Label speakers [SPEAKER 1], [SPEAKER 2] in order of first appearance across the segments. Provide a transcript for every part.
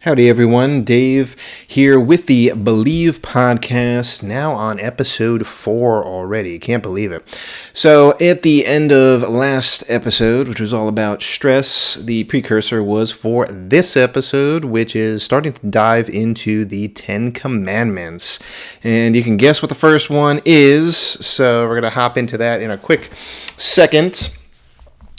[SPEAKER 1] Howdy, everyone. Dave here with the Believe podcast, now on episode 4 already. Can't believe it. So, at the end of last episode, which was all about stress, the precursor was for this episode, which is starting to dive into the 10 Commandments. And you can guess what the first one is, so we're going to hop into that in a quick second.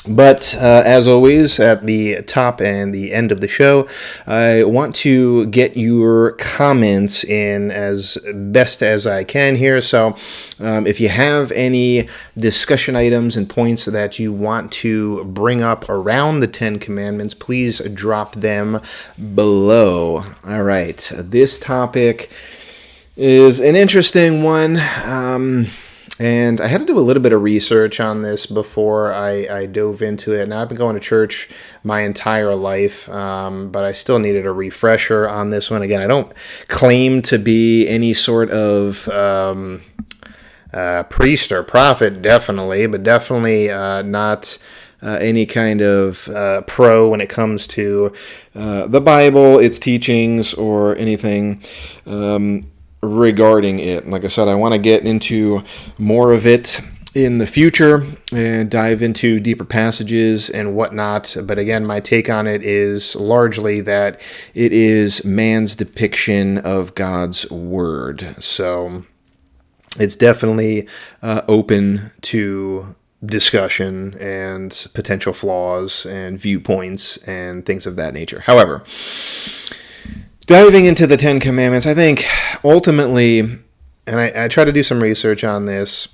[SPEAKER 1] But as always, at the top and the end of the show, I want to get your comments in as best as I can here. So if you have any discussion items and points that you want to bring up around the 10 Commandments, please drop them below. All right, this topic is an interesting one. And I had to do a little bit of research on this before I dove into it. Now, I've been going to church my entire life, but I still needed a refresher on this one. Again, I don't claim to be any sort of priest or prophet, but definitely not any kind of pro when it comes to the Bible, its teachings, or anything regarding it. Like I said, I want to get into more of it in the future and dive into deeper passages and whatnot. But again, my take on it is largely that it is man's depiction of God's word. So it's definitely open to discussion and potential flaws and viewpoints and things of that nature. However, diving into the 10 Commandments, I think ultimately, and I try to do some research on this,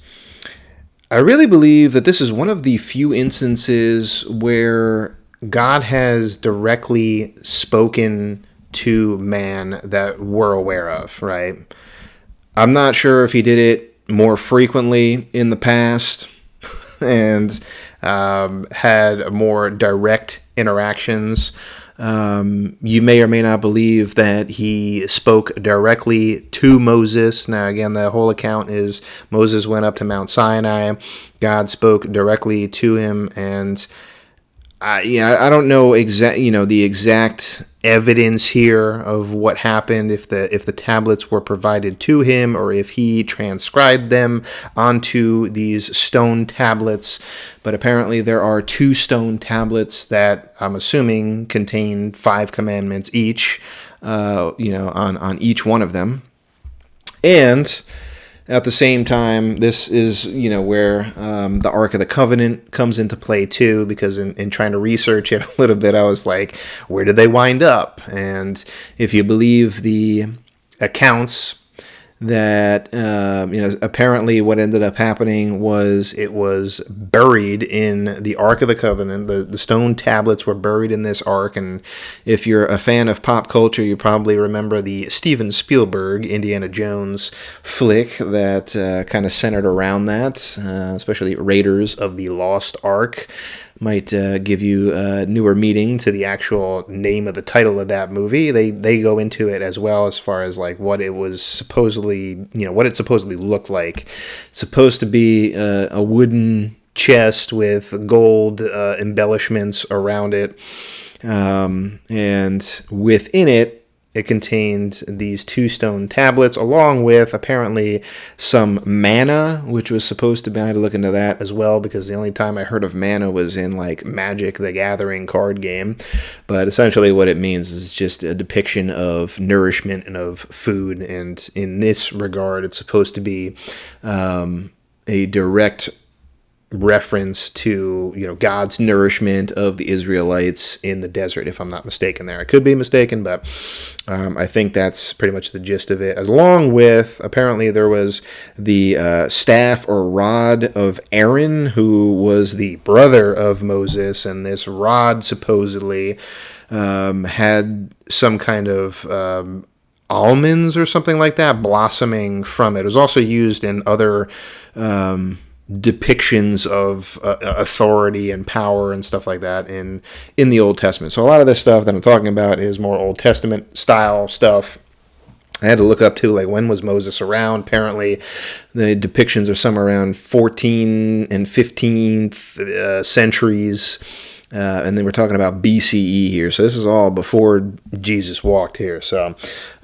[SPEAKER 1] I really believe that this is one of the few instances where God has directly spoken to man that we're aware of, right? I'm not sure if he did it more frequently in the past and had more direct interactions. You may or may not believe that he spoke directly to Moses. Now, again, the whole account is Moses went up to Mount Sinai. God spoke directly to him, and I don't know the exact evidence here of what happened, if the tablets were provided to him or if he transcribed them onto these stone tablets. But apparently there are 2 stone tablets that I'm assuming contain 5 commandments each, on each one of them. And at the same time, this is, where the Ark of the Covenant comes into play too, because in trying to research it a little bit, I was like, where did they wind up? And if you believe the accounts that, apparently what ended up happening was it was buried in the Ark of the Covenant. The stone tablets were buried in this Ark. And if you're a fan of pop culture, you probably remember the Steven Spielberg Indiana Jones flick that kind of centered around that, especially Raiders of the Lost Ark. Might give you a newer meaning to the actual name of the title of that movie. They go into it as well, as far as like what it was supposedly, what it supposedly looked like. It's supposed to be a wooden chest with gold embellishments around it, and within it contained these 2 stone tablets, along with apparently some manna, which was supposed to be, I had to look into that as well, because the only time I heard of manna was in like Magic the Gathering card game. But essentially what it means is just a depiction of nourishment and of food. And in this regard, it's supposed to be a direct reference to God's nourishment of the Israelites in the desert, if I'm not mistaken there. I could be mistaken, but I think that's pretty much the gist of it. Along with, apparently there was the staff or rod of Aaron, who was the brother of Moses, and this rod supposedly had some kind of almonds or something like that blossoming from it. It was also used in other depictions of authority and power and stuff like that in the Old Testament. So a lot of this stuff that I'm talking about is more Old Testament style stuff. I had to look up too, like, when was Moses around? Apparently the depictions are somewhere around 14th and 15th centuries. And then we're talking about BCE here. So this is all before Jesus walked here. So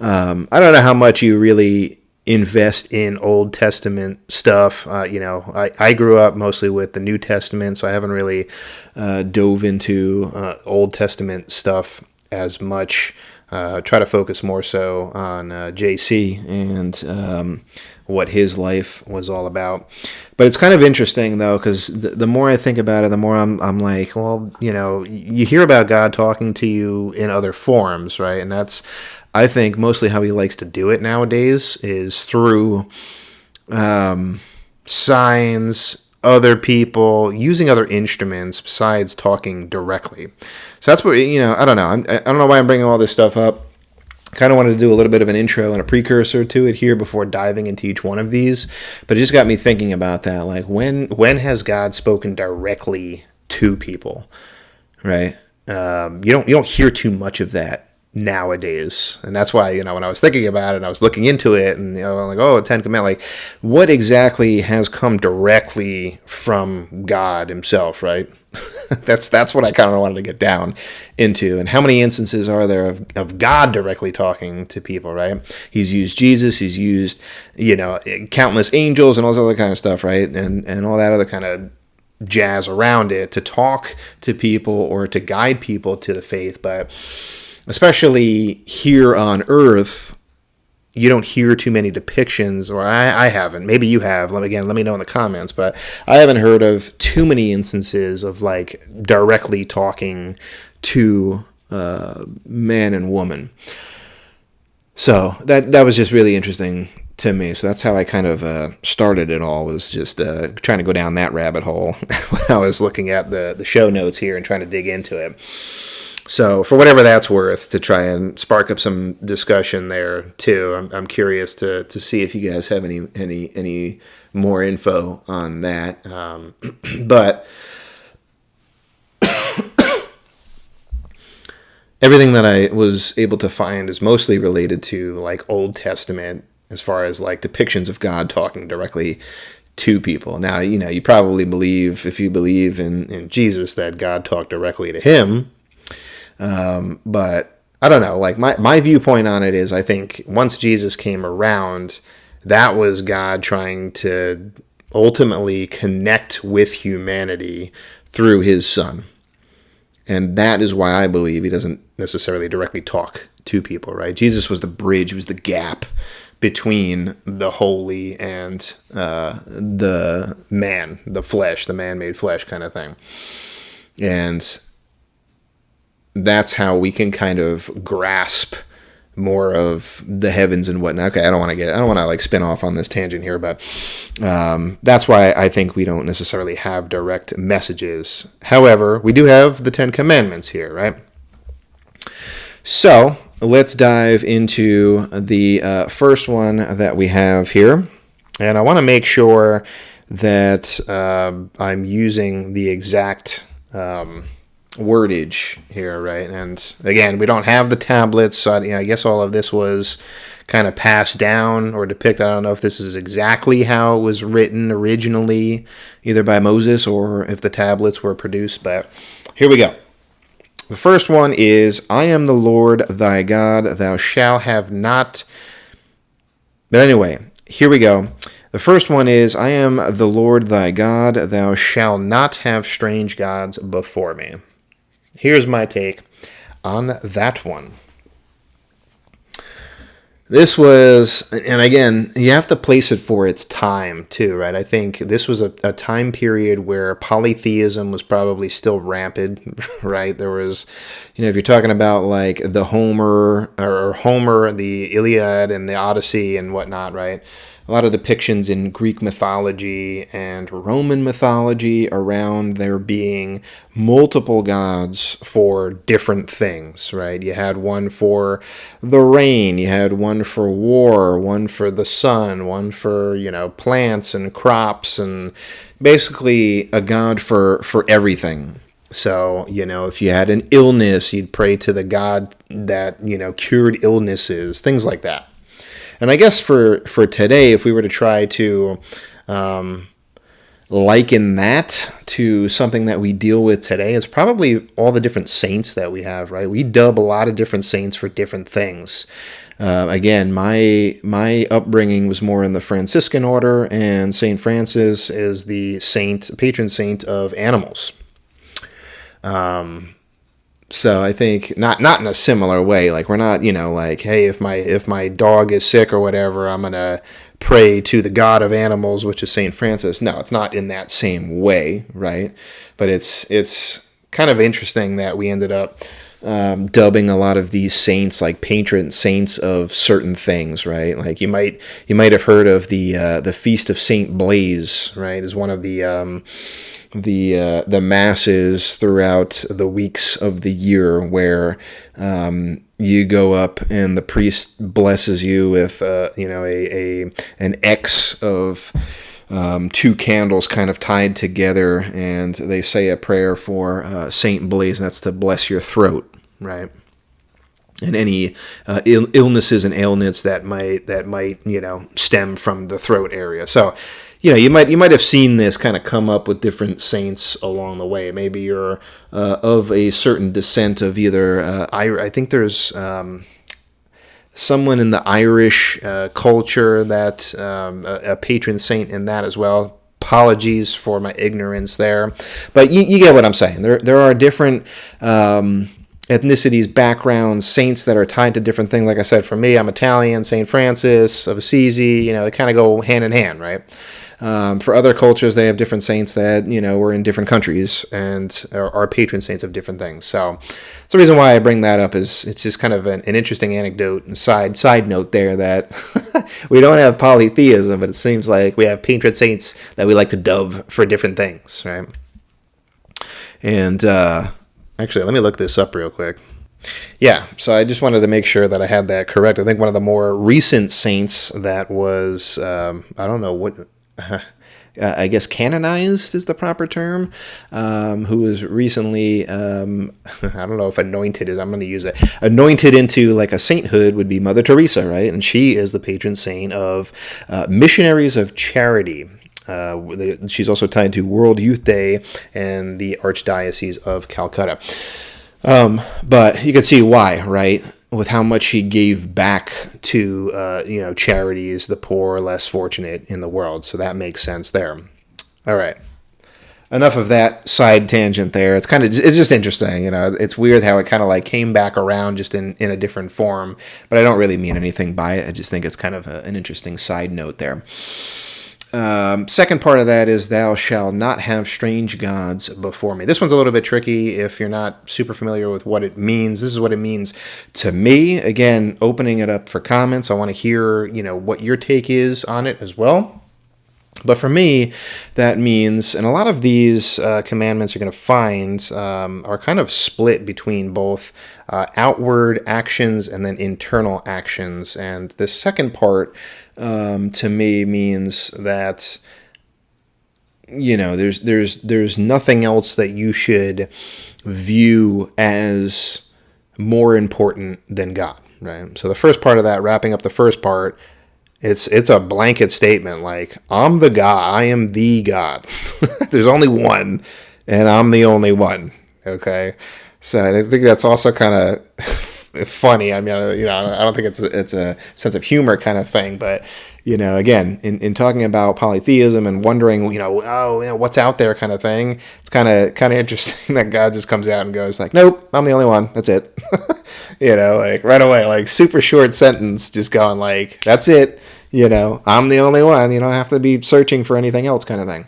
[SPEAKER 1] I don't know how much you really invest in Old Testament stuff. I grew up mostly with the New Testament, so I haven't really dove into Old Testament stuff as much. Try to focus more so on JC and what his life was all about. But it's kind of interesting, though, because the more I think about it, the more I'm like, well, you hear about God talking to you in other forms, right? And that's, I think, mostly how he likes to do it nowadays is through signs, other people, using other instruments besides talking directly. So that's what, I don't know. I don't know why I'm bringing all this stuff up. Kind of wanted to do a little bit of an intro and a precursor to it here before diving into each one of these. But it just got me thinking about that. Like, when has God spoken directly to people, right? You don't hear too much of that nowadays. And that's why, when I was thinking about it and I was looking into it and, I'm like, oh, Ten Commandments, like, what exactly has come directly from God himself, right? That's what I kind of wanted to get down into. And how many instances are there of God directly talking to people, right? He's used Jesus, he's used, countless angels and all this other kind of stuff, right? And all that other kind of jazz around it to talk to people or to guide people to the faith. But especially here on earth, you don't hear too many depictions, or I haven't. Maybe you have. Let me know in the comments. But I haven't heard of too many instances of like directly talking to man and woman. So that was just really interesting to me. So that's how I kind of started it all, was just trying to go down that rabbit hole when I was looking at the show notes here and trying to dig into it. So for whatever that's worth, to try and spark up some discussion there too, I'm curious to see if you guys have any more info on that. But everything that I was able to find is mostly related to like Old Testament, as far as like depictions of God talking directly to people. Now, you probably believe, if you believe in Jesus, that God talked directly to him. But I don't know, like my viewpoint on it is, I think once Jesus came around, that was God trying to ultimately connect with humanity through his son. And that is why I believe he doesn't necessarily directly talk to people, right? Jesus was the bridge, he was the gap between the holy and the man, the flesh, the man-made flesh kind of thing. And that's how we can kind of grasp more of the heavens and whatnot. Okay, I don't want to like spin off on this tangent here, but that's why I think we don't necessarily have direct messages. However, we do have the Ten Commandments here, right? So let's dive into the first one that we have here. And I want to make sure that I'm using the exact wordage here, right? And again, we don't have the tablets, so I guess all of this was kind of passed down or depicted. I don't know if this is exactly how it was written originally, either by Moses or if the tablets were produced, but here we go. The first one is, I am the Lord thy God, thou shalt have not. But anyway, here we go. The first one is, I am the Lord thy God, thou shalt not have strange gods before me. Here's my take on that one. This was, and again, you have to place it for its time too, right? I think this was a time period where polytheism was probably still rampant, right? There was, if you're talking about like the Homer, the Iliad and the Odyssey and whatnot, right? A lot of depictions in Greek mythology and Roman mythology around there being multiple gods for different things, right? You had one for the rain, you had one for war, one for the sun, one for, plants and crops, and basically a god for everything. So, if you had an illness, you'd pray to the god that, cured illnesses, things like that. And I guess for today, if we were to try to, liken that to something that we deal with today, is probably all the different saints that we have, right? We dub a lot of different saints for different things. Again, my upbringing was more in the Franciscan order, and Saint Francis is the patron saint of animals. So I think not in a similar way. Like, we're not, like, hey, if my dog is sick or whatever, I'm gonna pray to the god of animals, which is Saint Francis. No, it's not in that same way, right? But it's kind of interesting that we ended up dubbing a lot of these saints like patron saints of certain things, right? Like, you might have heard of the Feast of Saint Blaise, right? Is one of the masses throughout the weeks of the year where you go up and the priest blesses you with an X of two candles kind of tied together, and they say a prayer for Saint Blaise, and that's to bless your throat, right? And any illnesses and ailments that might stem from the throat area. So, you might have seen this kind of come up with different saints along the way. Maybe you're of a certain descent of either I think there's someone in the Irish culture that a patron saint in that as well. Apologies for my ignorance there, but you get what I'm saying. There are different ethnicities, backgrounds, saints that are tied to different things. Like I said, for me, I'm Italian, Saint Francis of Assisi. They kind of go hand in hand, right? For other cultures, they have different saints that were in different countries and are patron saints of different things. So the reason why I bring that up is it's just kind of an interesting anecdote and side note there, that we don't have polytheism, but it seems like we have patron saints that we like to dub for different things, right? And actually, let me look this up real quick. Yeah, so I just wanted to make sure that I had that correct. I think one of the more recent saints that was, I don't know what, I guess canonized is the proper term, who was recently, I don't know if anointed is, I'm going to use it, anointed into like a sainthood, would be Mother Teresa, right? And she is the patron saint of missionaries of charity. She's also tied to World Youth Day and the Archdiocese of Calcutta. But you can see why, right? With how much she gave back to, charities, the poor, less fortunate in the world. So that makes sense there. All right. Enough of that side tangent there. It's just interesting. It's weird how it kind of like came back around just in a different form, but I don't really mean anything by it. I just think it's kind of an interesting side note there. Second part of that is, thou shalt not have strange gods before me. This one's a little bit tricky if you're not super familiar with what it means. This is what it means to me. Again, opening it up for comments. I want to hear, what your take is on it as well. But for me, that means, and a lot of these commandments you're going to find are kind of split between both outward actions and then internal actions. And the second part, to me, means that there's nothing else that you should view as more important than God, right? So the first part of that, wrapping up the first part, it's a blanket statement, like, I'm the God, I am the God. There's only one, and I'm the only one. Okay, so I think that's also kind of funny. I mean, I don't think it's a sense of humor kind of thing, but again, in talking about polytheism and wondering, what's out there kind of thing, it's kind of interesting that God just comes out and goes like, nope, I'm the only one. That's it. Like right away, like super short sentence, just going like, that's it. I'm the only one. You don't have to be searching for anything else kind of thing.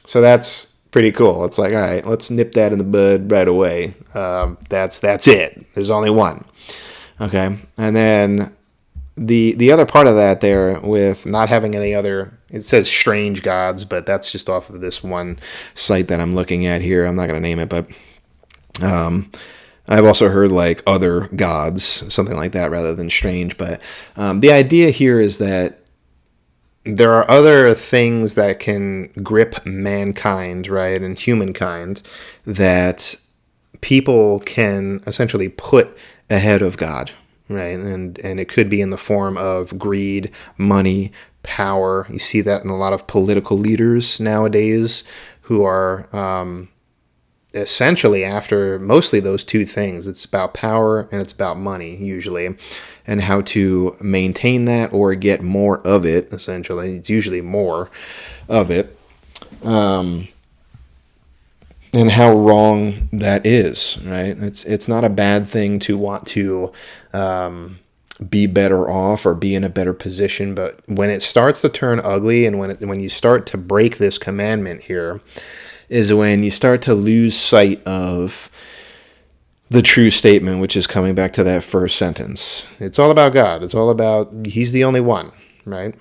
[SPEAKER 1] So that's pretty cool. It's like, all right, let's nip that in the bud right away. That's it. There's only one. Okay. And then the other part of that there, with not having any other, it says strange gods, but that's just off of this one site that I'm looking at here. I'm not going to name it, but I've also heard like other gods, something like that, rather than strange. But the idea here is that there are other things that can grip mankind, right, and humankind, that people can essentially put ahead of God, right? And it could be in the form of greed, money, power. You see that in a lot of political leaders nowadays who are essentially after mostly those two things. It's about power and it's about money usually, and how to maintain that or get more of it. Essentially, it's usually more of it, and how wrong that is. Right? It's not a bad thing to want to be better off or be in a better position, but when it starts to turn ugly, and when you start to break this commandment here, is when you start to lose sight of the true statement, which is coming back to that first sentence. It's all about God. It's all about He's the only one, right?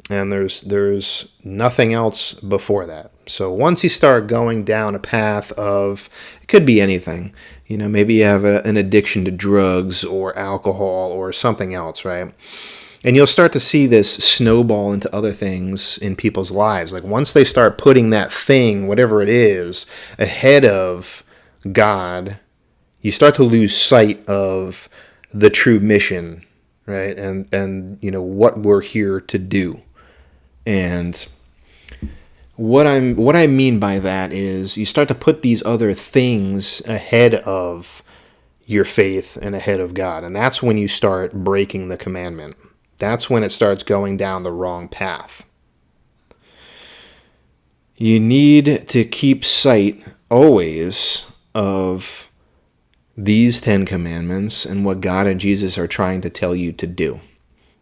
[SPEAKER 1] And there's nothing else before that. So once you start going down a path of, it could be anything, maybe you have an addiction to drugs or alcohol or something else, right? And you'll start to see this snowball into other things in people's lives. Like once they start putting that thing, whatever it is, ahead of God, you start to lose sight of the true mission, right? And what we're here to do. And what I mean by that is you start to put these other things ahead of your faith and ahead of God. And that's when you start breaking the commandment. That's when it starts going down the wrong path. You need to keep sight always of these 10 commandments and what God and Jesus are trying to tell you to do.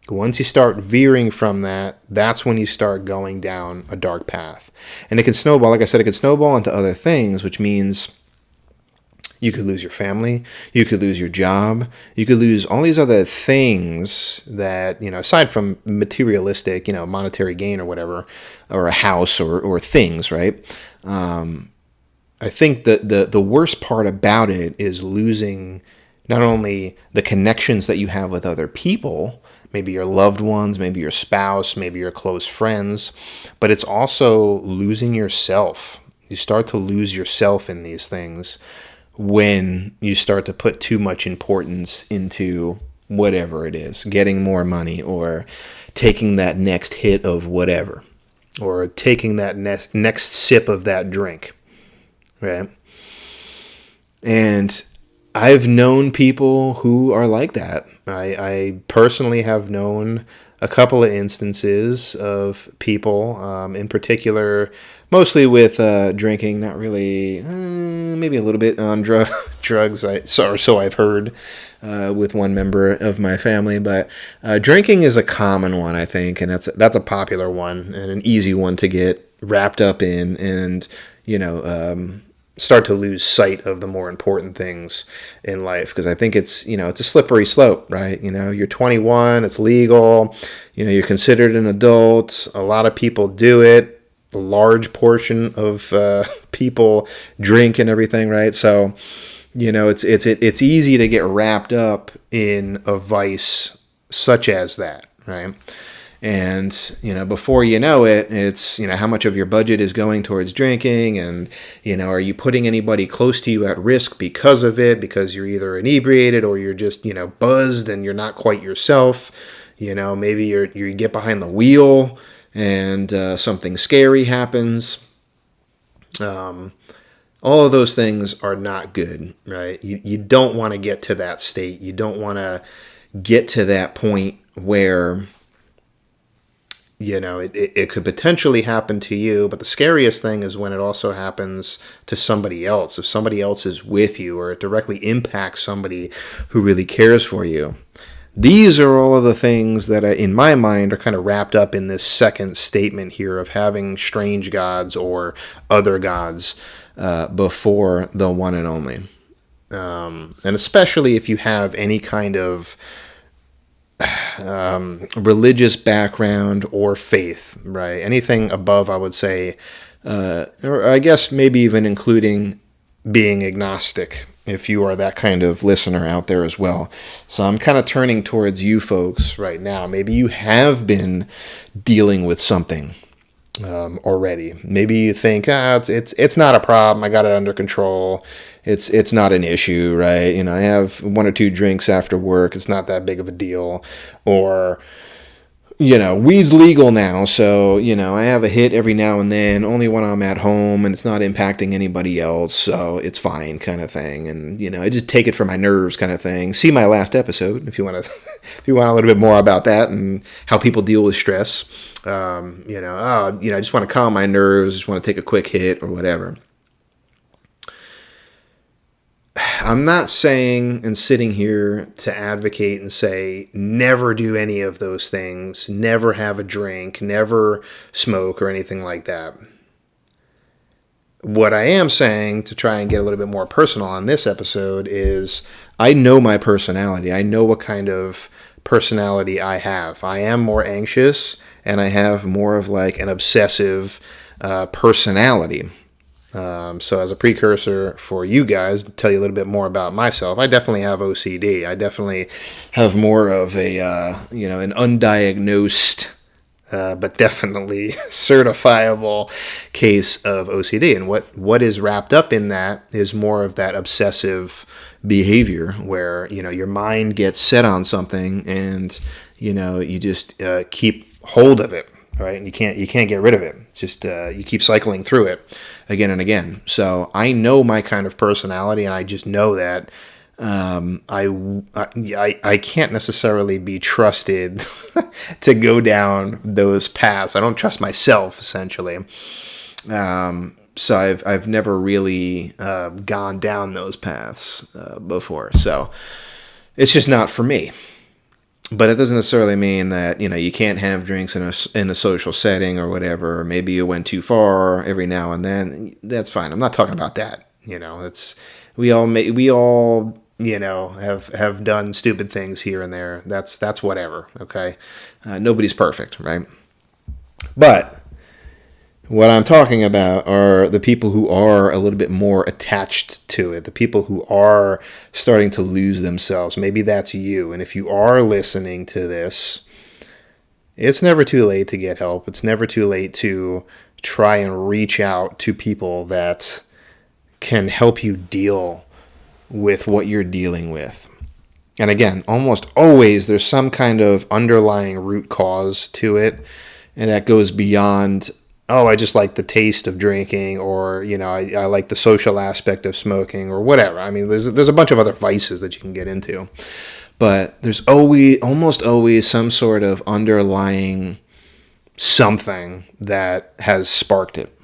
[SPEAKER 1] Once you start veering from that, that's when you start going down a dark path. And it can snowball, like I said, it can snowball into other things, which means you could lose your family, you could lose your job, you could lose all these other things that, aside from materialistic, monetary gain or whatever, or a house or things, right? I think that the worst part about it is losing not only the connections that you have with other people, maybe your loved ones, maybe your spouse, maybe your close friends, but it's also losing yourself. You start to lose yourself in these things when you start to put too much importance into whatever it is, getting more money or taking that next hit of whatever, or taking that next sip of that drink, right? And I've known people who are like that. I personally have known a couple of instances of people, in particular, mostly with drinking, not really, maybe a little bit on drugs, so I've heard with one member of my family. But drinking is a common one, I think, and that's a popular one and an easy one to get wrapped up in, and start to lose sight of the more important things in life, because I think it's a slippery slope, right? You're 21, it's legal, you're considered an adult. A lot of people do it. A large portion of people drink and everything, right? So, it's easy to get wrapped up in a vice such as that, right? And, before you know it, it's, how much of your budget is going towards drinking, and, are you putting anybody close to you at risk because of it, because you're either inebriated or you're just, buzzed and you're not quite yourself. Maybe you get behind the wheel and something scary happens. All of those things are not good, right? You don't want to get to that state. You don't want to get to that point where it could potentially happen to you, but the scariest thing is when it also happens to somebody else. If somebody else is with you, or it directly impacts somebody who really cares for you. These are all of the things that, in my mind, are kind of wrapped up in this second statement here of having strange gods or other gods before the one and only. And especially if you have any kind of religious background or faith, right? Anything above, I would say, or I guess maybe even including being agnostic, if you are that kind of listener out there as well. So I'm kind of turning towards you folks right now. Maybe you have been dealing with something already. Maybe you think, it's not a problem. I got it under control. It's not an issue, right? I have one or two drinks after work. It's not that big of a deal. Or weed's legal now, so, I have a hit every now and then, only when I'm at home and it's not impacting anybody else, so it's fine kind of thing. And, I just take it for my nerves kind of thing. See my last episode if you want to, if you want a little bit more about that and how people deal with stress. I just want to calm my nerves, just want to take a quick hit or whatever. I'm not saying and sitting here to advocate and say never do any of those things, never have a drink, never smoke or anything like that. What I am saying, to try and get a little bit more personal on this episode, is I know my personality. I know what kind of personality I have. I am more anxious and I have more of like an obsessive personality. So as a precursor for you guys, to tell you a little bit more about myself, I definitely have OCD. I definitely have more of a, an undiagnosed, but definitely certifiable case of OCD. And what is wrapped up in that is more of that obsessive behavior where, your mind gets set on something and, you just keep hold of it. Right, and you can't get rid of it. It's just you keep cycling through it again and again. So I know my kind of personality, and I just know that I can't necessarily be trusted to go down those paths. I don't trust myself, essentially. So I've never really gone down those paths before. So it's just not for me. But it doesn't necessarily mean that, you can't have drinks in a social setting or whatever. Or maybe you went too far every now and then. That's fine. I'm not talking about that. It's we all have done stupid things here and there. That's whatever. Okay, nobody's perfect, right? But what I'm talking about are the people who are a little bit more attached to it, the people who are starting to lose themselves. Maybe that's you. And if you are listening to this, it's never too late to get help. It's never too late to try and reach out to people that can help you deal with what you're dealing with. And again, almost always there's some kind of underlying root cause to it, and that goes beyond, I just like the taste of drinking, or, I like the social aspect of smoking, or whatever. I mean, there's a bunch of other vices that you can get into. But there's almost always some sort of underlying something that has sparked it.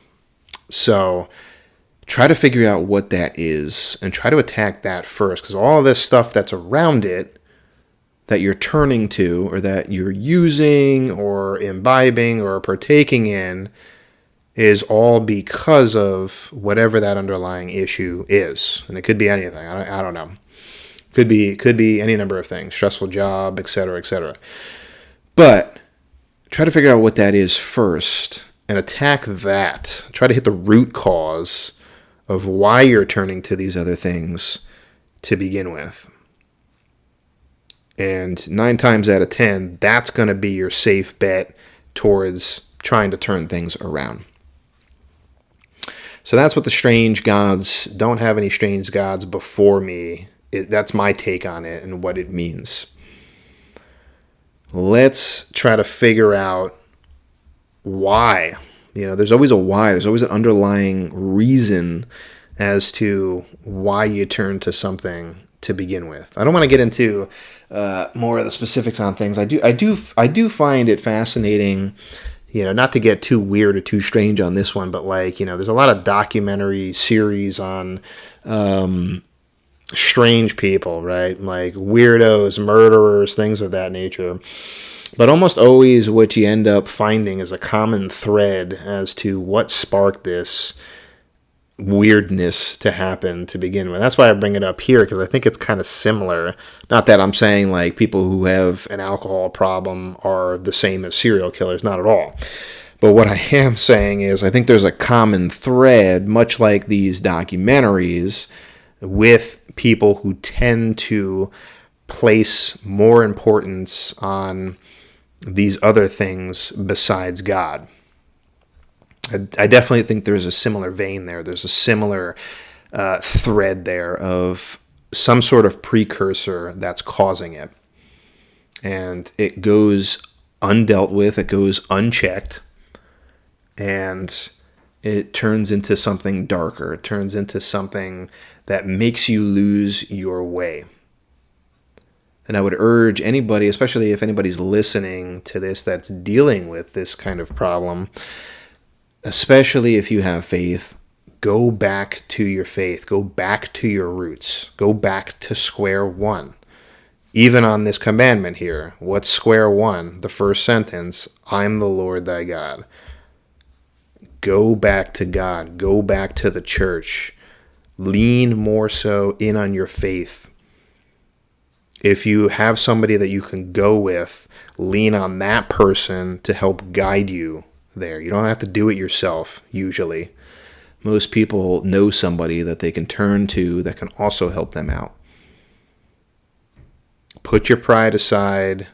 [SPEAKER 1] So try to figure out what that is and try to attack that first, because all of this stuff that's around it that you're turning to, or that you're using or imbibing or partaking in, is all because of whatever that underlying issue is. And it could be anything. I don't know. Could be any number of things. Stressful job, etc., etc. But try to figure out what that is first and attack that. Try to hit the root cause of why you're turning to these other things to begin with. And 9 times out of 10, that's going to be your safe bet towards trying to turn things around. So that's what the strange gods, don't have any strange gods before me. That's my take on it and what it means. Let's try to figure out why. There's always a why. There's always an underlying reason as to why you turn to something to begin with. I don't want to get into more of the specifics on things. I do find it fascinating, not to get too weird or too strange on this one, but there's a lot of documentary series on strange people, right? Like weirdos, murderers, things of that nature. But almost always what you end up finding is a common thread as to what sparked this weirdness to happen to begin with. That's why I bring it up here, because I think it's kind of similar. Not that I'm saying like people who have an alcohol problem are the same as serial killers, not at all. But what I am saying is I think there's a common thread, much like these documentaries, with people who tend to place more importance on these other things besides God. I definitely think there's a similar vein there. There's a similar thread there of some sort of precursor that's causing it. And it goes undealt with, it goes unchecked, and it turns into something darker. It turns into something that makes you lose your way. And I would urge anybody, especially if anybody's listening to this that's dealing with this kind of problem, especially if you have faith, go back to your faith. Go back to your roots. Go back to square one. Even on this commandment here, what's square one? The first sentence, I'm the Lord thy God. Go back to God. Go back to the church. Lean more so in on your faith. If you have somebody that you can go with, lean on that person to help guide you there. You don't have to do it yourself, usually. Most people know somebody that they can turn to that can also help them out. Put your pride aside.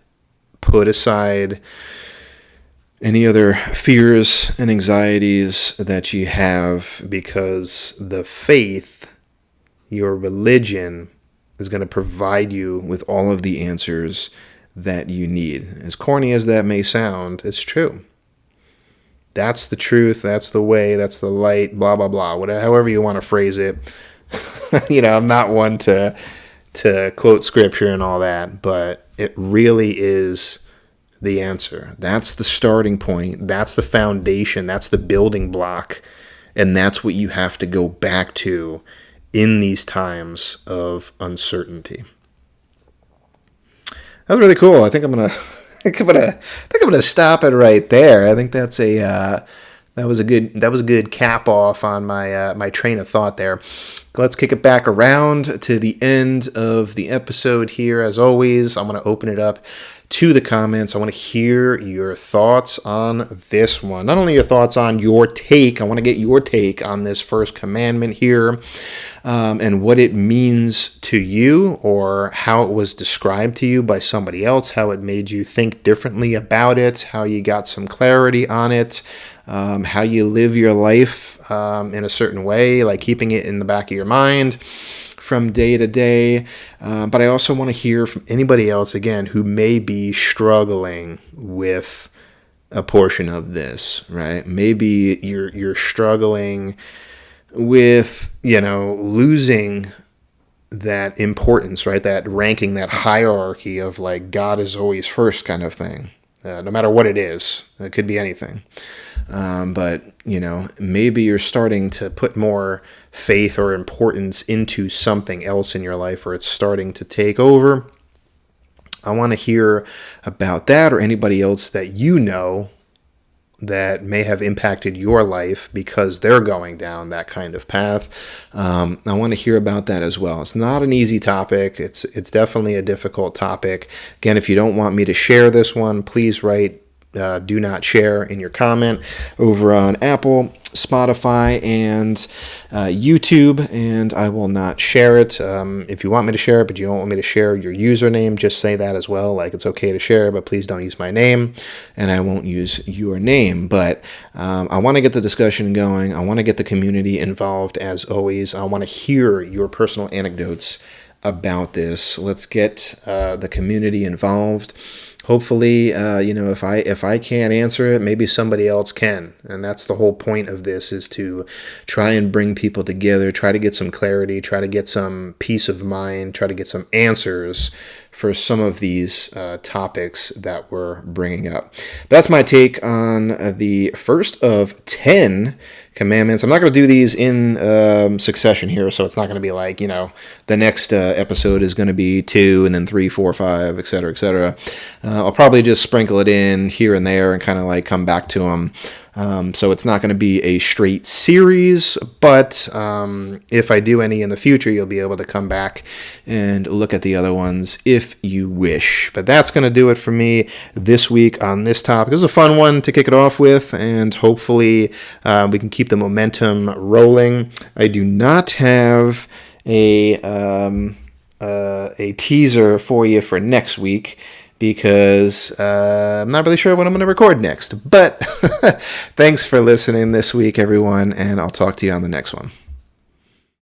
[SPEAKER 1] Put aside any other fears and anxieties that you have, because the faith, your religion, is going to provide you with all of the answers that you need. As corny as that may sound, it's true. That's the truth. That's the way. That's the light. Blah, blah, blah. Whatever, however you want to phrase it. I'm not one to quote scripture and all that, but it really is the answer. That's the starting point. That's the foundation. That's the building block. And that's what you have to go back to in these times of uncertainty. That was really cool. I think I'm gonna stop it right there. I think that's that was a good cap off on my train of thought there. Let's kick it back around to the end of the episode here. As always, I'm going to open it up to the comments. I want to hear your thoughts on this one. Not only your thoughts on your take, I want to get your take on this first commandment here, and what it means to you, or how it was described to you by somebody else, how it made you think differently about it, how you got some clarity on it, how you live your life in a certain way, like keeping it in the back of your mind from day to day. But I also want to hear from anybody else, again, who may be struggling with a portion of this, right? Maybe you're struggling with, losing that importance, right? That ranking, that hierarchy of like God is always first kind of thing, no matter what it is. It could be anything. But, maybe you're starting to put more faith or importance into something else in your life, or it's starting to take over. I want to hear about that, or anybody else that that may have impacted your life because they're going down that kind of path. I want to hear about that as well. It's not an easy topic. It's definitely a difficult topic. Again, if you don't want me to share this one, please write do not share in your comment over on Apple, Spotify, and YouTube, and I will not share it. If you want me to share it, but you don't want me to share your username, just say that as well. Like, it's okay to share, but please don't use my name, and I won't use your name. But I want to get the discussion going. I want to get the community involved, as always. I want to hear your personal anecdotes about this. Let's get the community involved. Hopefully, if I can't answer it, maybe somebody else can. And that's the whole point of this, is to try and bring people together, try to get some clarity, try to get some peace of mind, try to get some answers for some of these topics that we're bringing up. That's my take on the first of 10 commandments. I'm not going to do these in succession here, so it's not going to be like, the next episode is going to be 2, and then 3, 4, 5, etc., etc. I'll probably just sprinkle it in here and there and kind of like come back to them. So it's not going to be a straight series, but if I do any in the future, you'll be able to come back and look at the other ones if you wish. But that's going to do it for me this week on this topic. It was a fun one to kick it off with, and hopefully we can keep the momentum rolling. I do not have a teaser for you for next week, because I'm not really sure when I'm going to record next. But thanks for listening this week, everyone, and I'll talk to you on the next one.